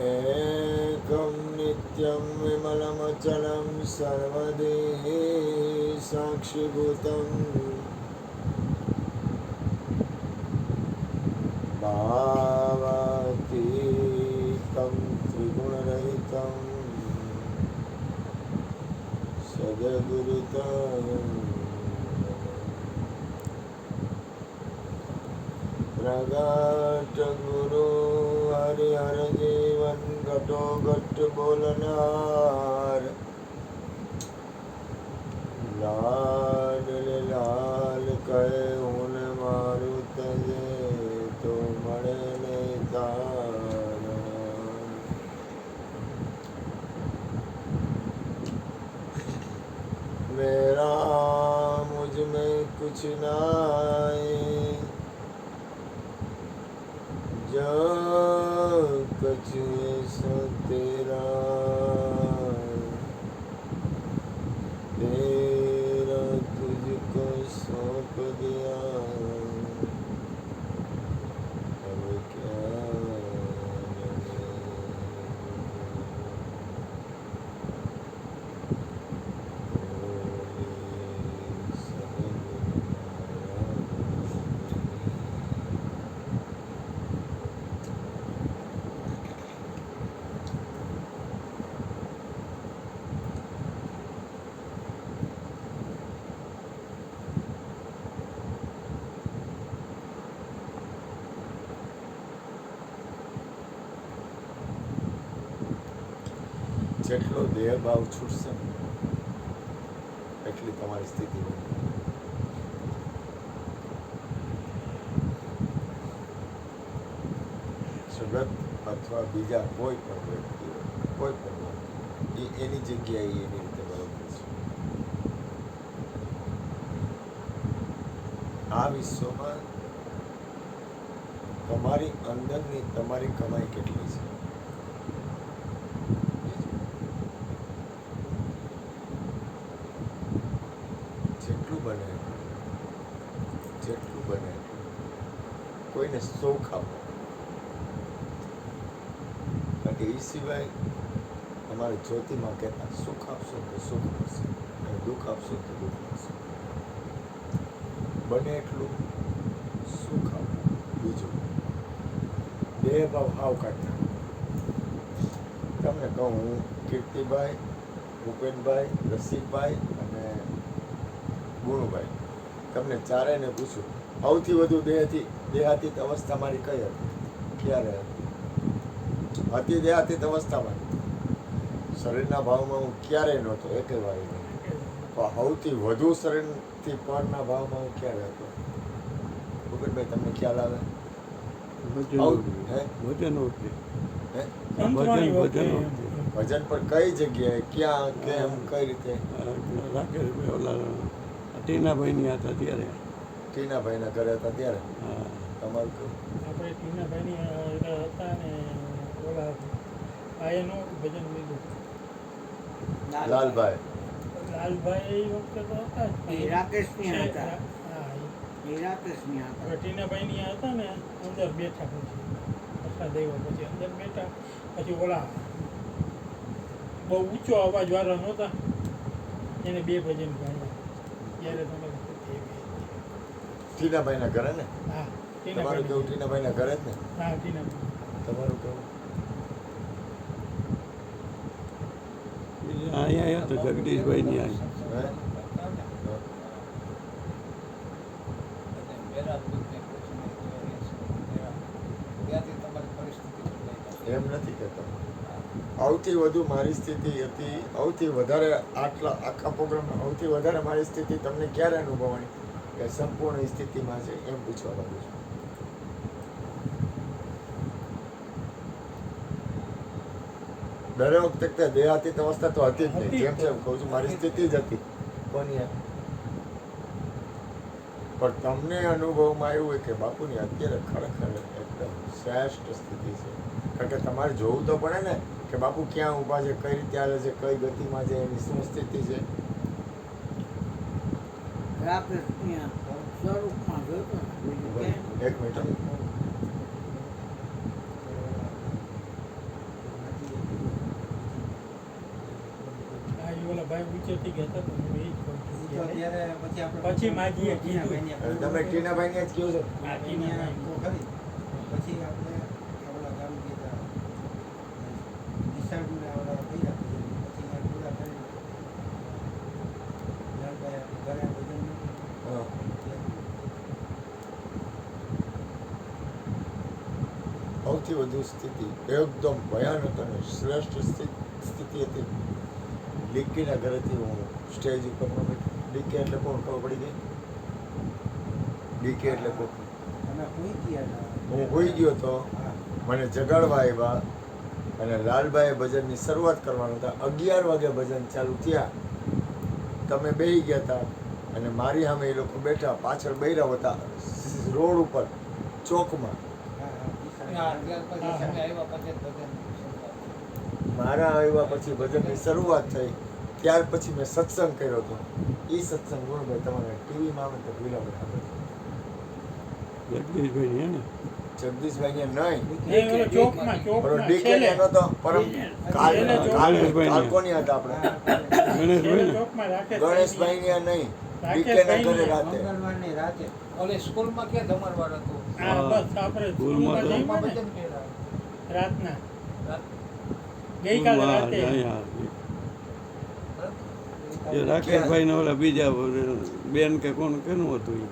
एकं नित्यं विमलमचलं सर्वदेहि साक्षिभूतं भावातीतं त्रिगुणरहितं सद्गुरुतं प्रगट गुरु हरिहर जीवन घटो घट बोलनार लाल लाल कहे हुन मारू तजे तो मरे नहीं तारा मेरा मुझ में कुछ नाए जो कुछ सो तेरा तेरा तुझको सौंप दिया अब क्या જેટલો દેહ ભાવ છૂટશે એટલી તમારી સ્થિતિ બની જગત અથવા બીજા કોઈ પણ વ્યક્તિ કોઈ પણ એ એની જગ્યાએ એની રીતે બરોબર છે. આ વિશ્વમાં તમારી અંદરની તમારી કમાઈ કેટલી છે જેટલું બને કોઈને સુખ આપો બાકી એ સિવાય અમારે જ્યોતિમાં કહેતા સુખ આપશો તો સુખ મળશે અને દુઃખ આપશો તો દુઃખ મળશે. બને એટલું સુખ આપો. બીજું દેહ ભાવ હાવ કાઢતા. તમને કહું હું કીર્તિભાઈ, ભૂપેનભાઈ, રસિકભાઈ અને ગુણુભાઈ તમને ચારેયને પૂછું સૌથી વધુ દેહાતીત અવસ્થા મારી કઈ હતી? ક્યારે હતી દેહાતીત અવસ્થામાં? શરીરના ભાવમાં હું ક્યારેય નહોતો, એકેય વાર નહીં. પણ સૌથી વધુ શરીરથી પરના ભાવમાં હું ક્યારે હતો? ભૂપેનભાઈ તમને ખ્યાલ આવે? ભજન પણ કઈ જગ્યાએ, ક્યાં, કેમ, કઈ રીતે? ટીનાભાઈની હતા ત્યારે. ટીનાભાઈના ઘરે હતા ત્યારે. તમારું કેવું? આપણે ટીનાભાઈની હતા ને ઓલા આયનું ભજન લીધું. લાલભાઈ લાલભાઈ એ વખતે તો હતા જ. રાકેશની હતા. હા રાકેશની હતા. ટીનાભાઈની હતા ને અંદર બેઠા પછી પ્રસાદ આવ્યો પછી અંદર બેઠા પછી ઓલા બહુ ઊંચો અવાજ વાળા નહોતા એને બે ભજન ગાયા ત્યારે તમે ટીનાભાઈના ઘરે ને? હા તમારું કેવું? ટીનાભાઈના ઘરે જ ને? હા ટીનાભાઈ. તમારું કેવું? અહીંયા તો જગદીશભાઈની આવી. એમ નથી કહેતો. સૌથી વધુ મારી સ્થિતિ હતી, સૌથી વધારે આખા પ્રોગ્રામમાં સૌથી વધારે મારી સ્થિતિ તમને ક્યારે અનુભવવાની કે સંપૂર્ણ સ્થિતિમાં છે એમ પૂછવા માંગુ છું. દરેક વખતે દેહાતીત અવસ્થા તો હતી જ નહીં. જેમ છે કહું છું મારી સ્થિતિ જ હતી. કોની? પણ તમને અનુભવમાં આવ્યું હોય કે બાપુની અત્યારે ખરેખર એકદમ શ્રેષ્ઠ સ્થિતિ છે. કારણ કે તમારે જોવું તો પડે ને કે બાપુ ક્યાં ઊભા છે, કઈ રીતે હાલે છે, કઈ ગતિમાં છે, એની શું સ્થિતિ છે. રાકેશની સ્વરૂપમાં જોતો ને બીજું ક્યાંય એક મિનિટ આ ઈ ઓલા ભાઈ ઊંચેથી ગયા હતા તો હું એ જ કહું ઈ તો છું અત્યારે પછી આપણે પછી માજીએ કીધું. તમે ટીનાભાઈને જ કહો છો આ ટીનાભાઈ. ખરી. પછી આપણે આપણા ગામ ગયા ડિસાઈડ આપણા કર્યા પછી અહીંયા પૂરા કરી લાલભાઈ આપણે ઘરે ભજન હા. સૌથી વધુ સ્થિતિ એકદમ ભયાનક અને શ્રેષ્ઠ સ્થિતિ હતી ડિક્કીના ઘરેથી હું સ્ટેજ ઉપર ડીકે એટલે કોણ ખબર પડી ગઈ ડીકે એટલે કોણ અમે પૂઈ ગયા હતા. હું હોઈ ગયો તો હા. મને જગાડવા આવ્યા અને લાલભાઈએ ભજનની શરૂઆત કરવાનું હતા 11 વાગે ભજન ચાલુ થયા તમે બેસી ગયા હતા અને મારી સામે એ લોકો બેઠા પાછળ બૈરાવ હતા રોડ ઉપર ચોકમાં મારા આવ્યા પછી ભજનની શરૂઆત થઈ ત્યાર પછી મેં સત્સંગ કર્યો હતો એ સત્સંગ ગુણભાઈ તમારે ટીવીમાં આવે તો ભૂલાવે જગદીશભાઈ ને ને જગદીશભાઈ ને નહીં એ ઓલો ચોકમાં ડીકે છેલ્લે. નતો પરમ ગણેશભાઈ ને. કાલકોની હતા આપણે છેલ્લે ગણેશભાઈ ને ચોકમાં રાકેશભાઈ ગણેશભાઈ ને નહીં ડીકે ના ઘરે રાતે મંગળવારની રાતે ઓલે સ્કૂલમાં ક્યાં ધમારવાળ હતું હા બસ આપણે સ્કૂલમાં તો- સ્કૂલમાં સ્કૂલમાં જઈએ ભજન ને કર્યા રાતના રાત- ગઈકાલે વાહ, રાતે અહીંયા. એ રાકેશભાઈ ને ઓલા બીજા બેન કે કોણ કેનું હતું ઈ?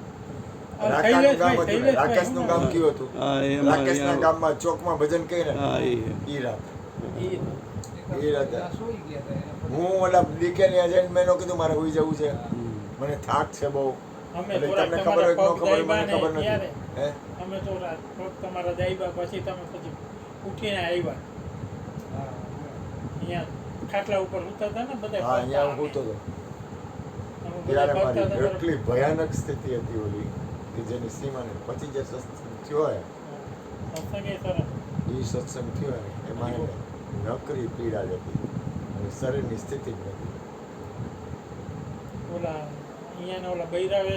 રાકાનું ગામ હતું ને, શૈલેષભાઈ, રાકેશનું ગામ કયું હતું હા એમાં રાકેશના અહીંયા- ગામમાં ચોકમાં ભજન કહે હા ને એ ઈ રાત ઈ એ રાતે. ત્યાં સૂઈ ગયા હતા એને. હું ઓલા ડીકે ને જઈને મેં કીધું મારે હોઈ જવું છે હમ. મને થાક છે બહુ અમે એટલે થોડાક તમને ખબર હોય કે ન તમારા ખબર હોય પગ મને ખબર દાયબા ને નથી હે અમે તો પગ તમારા દાયબા પછી તમે પછી ઉઠીને આવ્યા હા, અહીંયા ખાટલા ઉપર ઉતરતા હતા ને બધા હા અહીંયા હું ફરતા પૂછતો હતો અમે બધા ત્યારે ફરતા મારી હતા. એટલી ભયાનક સ્થિતિ હતી ઓલી કે જેની સીમાને પછી જે સત્સંગ થયો હોય સત્સંગે સરસ. એ સત્સંગ થયો હોય એમાં એને નકરી પીડા જ હતી અને શરીરની સ્થિતિ જ નથી ઓલા અહીંયાના ઓલા બૈરાવે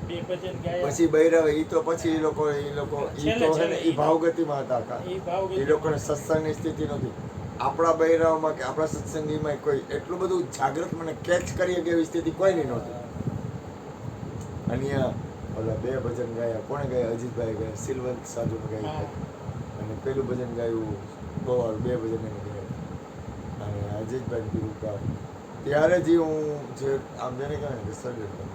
બે ભજન ગાયા પછી બૈરાવે ઈ તો પછી એ લોકો ઈ છેલ્લે તો છે ને છેલ્લે ઈ ભાવગતિમાં હતા કા એ ભાવ એ લોકોને સત્સંગની સ્થિતિ નહોતી આપણા બૈરાવમાં કે આપણા સત્સંગીમાં કોઈ એટલું બધું જાગૃત મને કેચ કરી શકે એવી સ્થિતિ કોઈની નહોતી અને અહીંયા ઓલા બે ભજન ગાયા કોણે ગાયા અજીતભાઈ ગાયા સિલવંત સાધુ ગાયા અને પેલું ભજન ગાયું ગોવાળ બે ભજન એને ગાયા અને અજીતભાઈ કીધું કા ત્યારે જ હું જે આમ જેને કહેવાય ને કે શરીર બન્યું.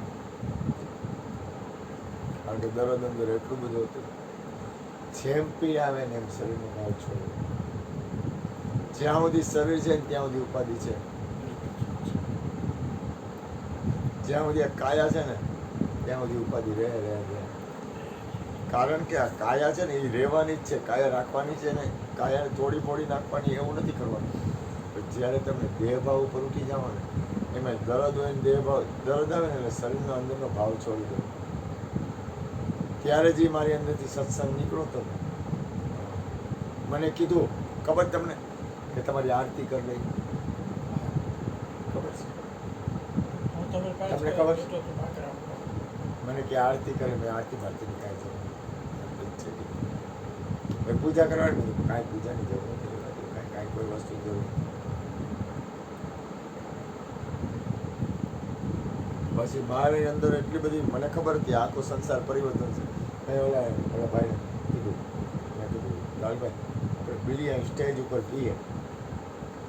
કારણ કે દરદ અંદર એટલું બધું હતું જેમ પી આવે ને એમ શરીરનો ભાવ છોડે જ્યાં સુધી શરીર છે ને ત્યાં સુધી ઉપાધિ છે જ્યાં સુધી આ કાયા છે ને ત્યાં સુધી ઉપાધિ રહે કારણ કે આ કાયા છે ને એ રહેવાની જ છે કાયા રાખવાની છે ને કાયાને તોડી ફોડી નાખવાની એવું નથી કરવાનું પણ જ્યારે તમે દેહ ભાવ ઉપર ઉઠી જાઓ ને એમાં દર્દ હોય ને દેહ ભાવ દર્દ આવે ને એટલે શરીરનો અંદરનો ભાવ છોડી દો ત્યારે જ ઈ મારી અંદરથી સત્સંગ નીકળો તો ને મને કીધું ખબર તમને કે તમારી આરતી કરી લઈ ખબર છે હું તમે પાસે તમને ખબર છે? બેઠો તો ભાખરા ઉપર. મને કે આરતી કરે મેં આરતી ભારતીની કાંઈ જરૂર નથી મેં પૂજા કરવાની નથી કાંઈ પૂજાની જરૂર નથી કાંઈ કોઈ વસ્તુની જરૂર નથી પછી મારી અંદર એટલી બધી મને ખબર હતી આખો સંસાર પરિવર્તન છે મેં ઓલા ભાઈને કીધું મેં કીધું લાલભાઈ આપણે બીડી અહીં સ્ટેજ ઉપર પીએ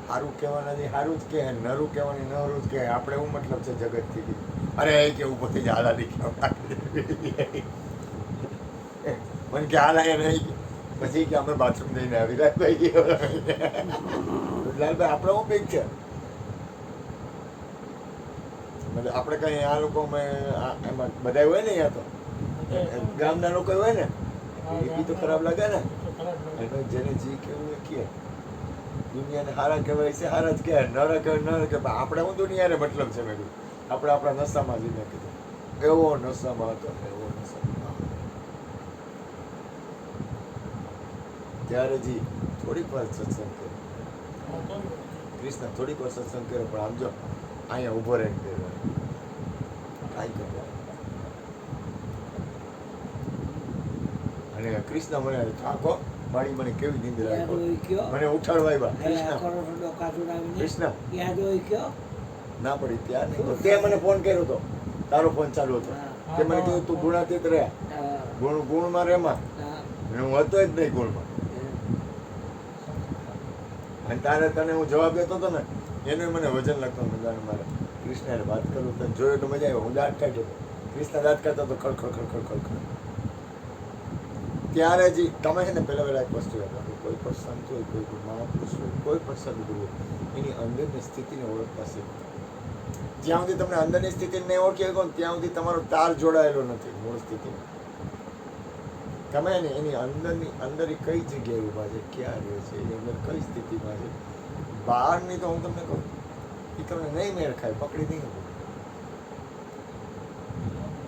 સારું કહેવાના નથી સારું જ કહે નરું કહેવાની નરું જ કહે આપણે શું મતલબ છે જગતથી કીધું અરે એ કે ઉપર થી હાલા નહીં મને કે હાલા એ નહીં પછી કે અમે બાથરૂમ જઈને આવી લાલભાઈ લાલભાઈ આપણે શું પીક છે મતલબ આપણે કઈ આ લોકો એમાં બધા હોય ને અહીંયા તો ગામના લોકો હોય ને એ બી તો ખરાબ લાગે ને તો ખરાબ લાગે. એટલે જેને જી કેવું એ કહે દુનિયાને હારા કહેવાય છે હારા જ કહે નરા કહેવાય નરા કહેવાય આપણે હું દુનિયાને મતલબ છે મેં કીધું આપણે આપણા નશામાં જીને કીધું એવો નશામાં હતો એવો નશામાં ત્યારે જી થોડીક વાર સત્સંગ કર્યો હા, તો કૃષ્ણ થોડીક વાર સત્સંગ કર્યો પણ આમ જો અહીંયા ઊભો રહીને કર્યો કાંઈ કર્યો કૃષ્ણ મને થાકો મારી મને કેવી નિંદ્રા યાદ હોય કયો મને ઉઠાડવા આવ્યા અહીંયા કૃષ્ણ કરો છો ડોકા ચડાવીને કૃષ્ણ યાદ હોય કયો ના પડી ત્યાં નહીં તો તે મને ફોન કર્યો હતો તારો ફોન ચાલુ હતો હા. તે મને કીધું તું ગુણાતીત રહ્યા હા, ગુણમાં રહેમાં હા. અને હું હતો જ નહીં ગુણમાં અને તારે તને હું જવાબ દેતો હતો ને એનું મને વજન લાગતો મજાનું મારે કૃષ્ણને વાત કરું તને જોયું તો મજા આવી હું દાંત કાઢ્યો હતો કૃષ્ણ દાંત કાઢતો હતો ખડ ખડ ખડ ખડ ખડ ત્યારે જ તમે છે ને પહેલાં એક વસ્તુ યાદ રાખો કોઈ પણ સંત હોય કોઈ પણ મહાપુરુષ હોય કોઈ પણ સદગુરુ હોય એની અંદરની સ્થિતિને ઓળખતા શીખો જ્યાં સુધી તમને અંદરની સ્થિતિને નહીં ઓળખી શકો ને ત્યાં સુધી તમારો તાર જોડાયેલો નથી મૂળ સ્થિતિમાં તમે ને એની અંદર એ કઈ જગ્યાએ ઊભા છે ક્યાં રહે છે એની અંદર કઈ સ્થિતિમાં છે બહારની તો હું તમને કહું એ તમને નહીં મેળ ખાય પકડી નહીં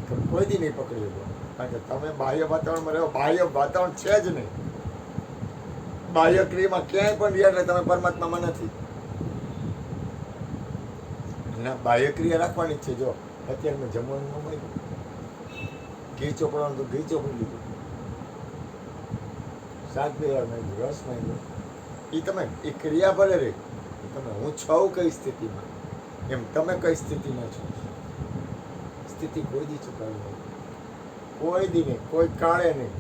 શકો કોઈથી નહીં પકડી શકો કારણ કે તમે બાહ્ય વાતાવરણમાં રહો બાહ્ય વાતાવરણ છે જ નહીં બાહ્ય ક્રિયામાં ક્યાંય પણ રહ્યા એટલે તમે પરમાત્મામાં નથી ના બાહ્ય ક્રિયા રાખવાની જ છે જો અત્યારે મેં જમવાનું ન મળ્યું ઘી ચોપડવાનું તો ઘી ચોપડી લીધું શાક પીવા માંગ્યું રસ માંગ્યો એ તમે એ ક્રિયા ભલે રહી તમે હું છું કઈ સ્થિતિમાં એમ તમે કઈ સ્થિતિમાં છો સ્થિતિ કોઈ દી ચૂકાવી નહીં કોઈ દી નહીં કોઈ કાળે નહીં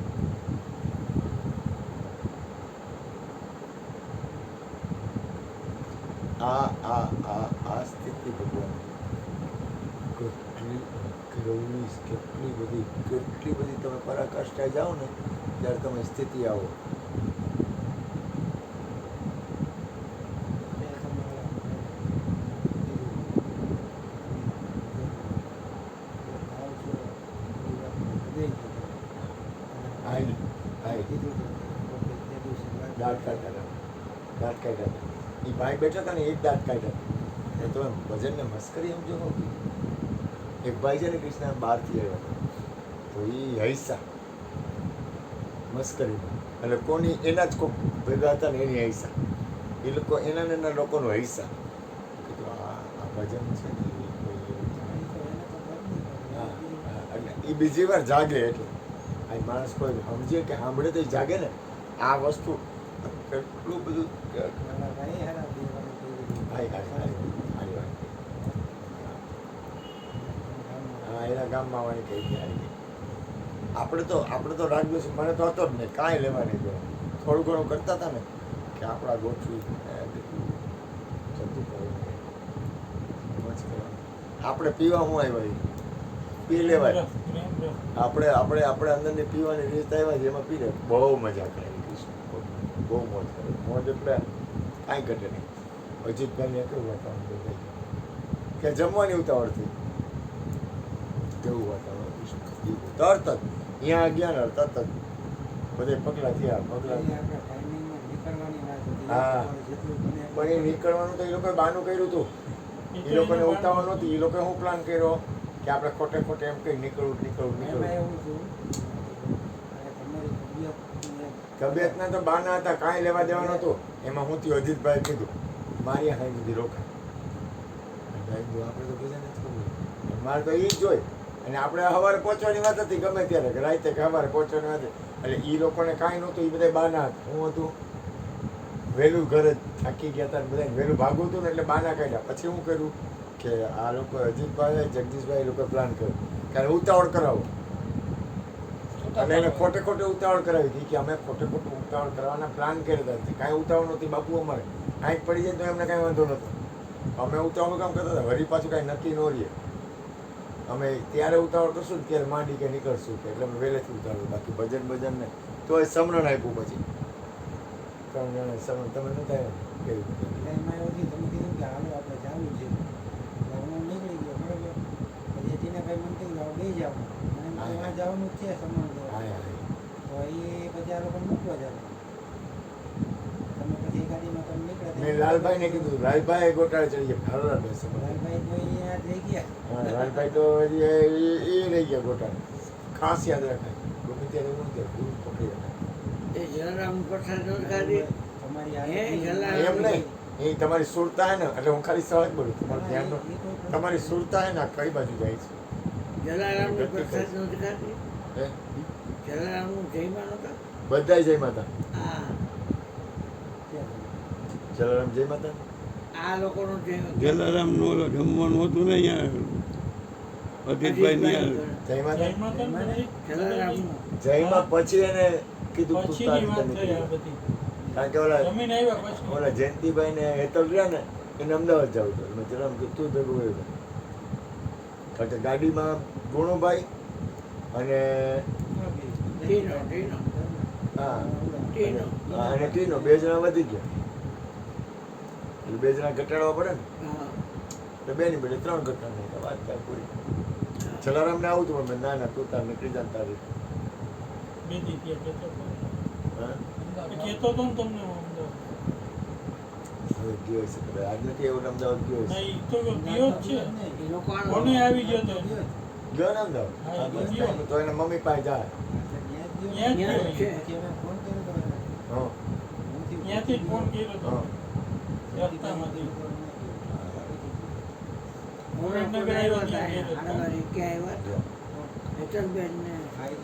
આ સ્થિતિ ભગવાન કેટલી બધી તમે પરાકાષ્ઠાએ જાઓ ને ત્યારે તમે સ્થિતિ આવો દાંત કાઢ્યા એ ભાઈ બેઠા હતા ને એક દાંત કાઢ્યા એ તમે ભજનને મસ્કરી સમજો કહો એક ભાઈ છે ને કૃષ્ણ બહારથી આવ્યા હતા તો એ હૈસા મસ્કરીમાં એટલે કોની એના જ કોઈ ભેગા હતા ને એની હૈસા એ લોકો એના લોકોનો હૈસા કીધું આ ભજન છે ને એટલે એ બીજી વાર જાગે એટલે આ માણસ કોઈ સમજે કે સાંભળે તો જાગે ને આ વસ્તુ કેટલું બધું હા એના ગામમાં આવવાની કઈ તૈયારી આપણે તો રાજ્ય મને તો હતો જ નહીં કાંઈ લેવા નહીં ગયો થોડું ઘણું કરતા હતા ને કે આપણા ગોઠવી આપણે પીવા હું આવ્યા પી લેવાય આપણે અંદરની પીવાની રીત આવ્યા છે એમાં પી લે બહુ મજા કરે કૃષ્ણ બહુ મોજ કરે મોજ એટલે કાંઈ ઘટે નહીં અજીતભાઈને કેવું વાતાવરણ કે જમવાની ઉતાવળથી કેવું વાતાવરણ તરત જ અહીંયા ગયા ને તરત જ બધે પગલાં થયા પગલાં હા પણ એ નીકળવાનું તો એ લોકોએ બહાનું કર્યું હતું એ લોકોને ઉતાવળ નહોતી એ લોકોએ શું પ્લાન કર્યો કે આપણે ખોટે ખોટે એમ કંઈ નીકળવું તબિયતના તો બાના હતા કાંઈ લેવા દેવાનું હતું એમાં હું થયું અજીતભાઈ કીધું મારી હાઈ બધી રોકાય આપણે તો બીજા નથી ખબર મારે તો એ જ જોઈ અને આપણે સવારે પહોંચવાની વાત હતી ગમે ત્યારે કે રાતે કે સવારે પહોંચવાની વાત એટલે એ લોકોને કાંઈ નહોતું એ બધા બાના હતા હું હતું વહેલું ઘરે થાકી ગયા હતા બધા વહેલું ભાગવું હતું ને એટલે બાના કાઢ્યા પછી હું કર્યું કે આ લોકો અજીતભાઈ જગદીશભાઈ લોકો પ્લાન કર્યો કે ઉતાવળ કરાવો અને એને ખોટે ખોટે ઉતાવળ કરાવી હતી કે અમે ખોટે ખોટું ઉતાવળ કરવાના પ્લાન કર્યા હતા કાંઈ ઉતાવળ નહોતી બાપુ અમારે કાંઈક પડી જાય તો એમને કાંઈ વાંધો નહોતો અમે ઉતાવળ કામ કરતા હતા વળી પાછું કાંઈ નક્કી ન રહીએ અમે ત્યારે ઉતાવળ કરશું ને ત્યારે માંડી કે નીકળશું કે એટલે અમે વહેલેથી ઉતાવળ બાકી ભજન ને તો એ સમરણ આપ્યું પછી 3 જણા સમરણ તમે નતા કેવું એમાં એવું થયું તમે કીધું કે હાલો આપણે જવું છે એટલે હું નીકળી ગયો બરાબર પછી ટીનાભાઈ મને કીધું આવો બે જાવ મને એમાં જવાનું જ છે સમાન દેવા તો એ પછી આ લોકો મૂકવા જાવ તમે પછી ગાડીમાં તમે નીકળ્યા મેં લાલભાઈને કીધું લાલભાઈ ગોટાળે ચડીએ ફરવા બેસે લાલભાઈ તો અહીંયા જઈ ગયા હા લાલભાઈ તો હજી એ રહી ગયા ગોટાળે ખાસ યાદ રખાય ગમે ત્યારે એવું નથી દૂર પકડી રખાય એ જલારામ પ્રસાદ નોંધકારી તમારી હે આ જલારામ એમ નહીં એ તમારી સુરતા હે ને એટલે હું ખાલી સવાલ બોલું તમારું ધ્યાન તમારી સુરતા હે ને કઈ બાજુ જાય છે જલારામ પ્રસાદ નોંધકારી હે? જલારામનું જયમાં નહોતા? બધા જય માતા. હા, જલારામ જય માતા. આ લોકોનું જય જલારામનું ઓલો જમવાનું હતું ને અહીંયા અજીતભાઈ ની હારે. જય માતા. જય માતા ને પછી જલારામનું. જયમાં પછી એને કીધું તું પછીની વાત તારી થઈ આ રીતે બધી કારણ કે ઓલા જમીન આવ્યા પછી ઓલા જયંતિભાઈ ને હેતલ રહ્યા ને એને અમદાવાદ જવું હતું મેં જલારામ કીધું તું ભેગું હોય કારણ કે ગાડીમાં ગુણુભાઈ અને ટીનો, ટીનો. હા ટીનો. હા, અને ટીનો બે જણા વધી ગયા એટલે બે જણા ઘટાડવા પડે ને હા. એટલે બે ની બદલે 3 ઘટાડ નાખ્યા વાત થાય પૂરી. જલારામ ને આવું હતું પણ ના ના તું તાર નીકળી જા ને તારી બેથી ત્યાં કહેતો હતો. હા કહેતો હતો ને તમને હું અમદાવાદ. હવે ગયો છે કદાચ. આજ નથી એવું અમદાવાદ ગયો ના, છે ઈ તો ગયો જ છે એ લોકો આનો- કોને આવી ગયો તો ગયો ને અમદાવાદ હા, હા, બસ ગયો. તો એના મમ્મી પાસે જાય ત્યાં જ ત્યાં જ છે. પછી અમે ફોન કર્યો તો એને. હા ત્યાંથી જ ફોન કર્યો હતો હા રસ્તામાંથી મોરાપુર આવ્યા હતા અહીંયા. આનંદ ક્યાં આવ્યા હતા? હેતલબેન ને ખાઈ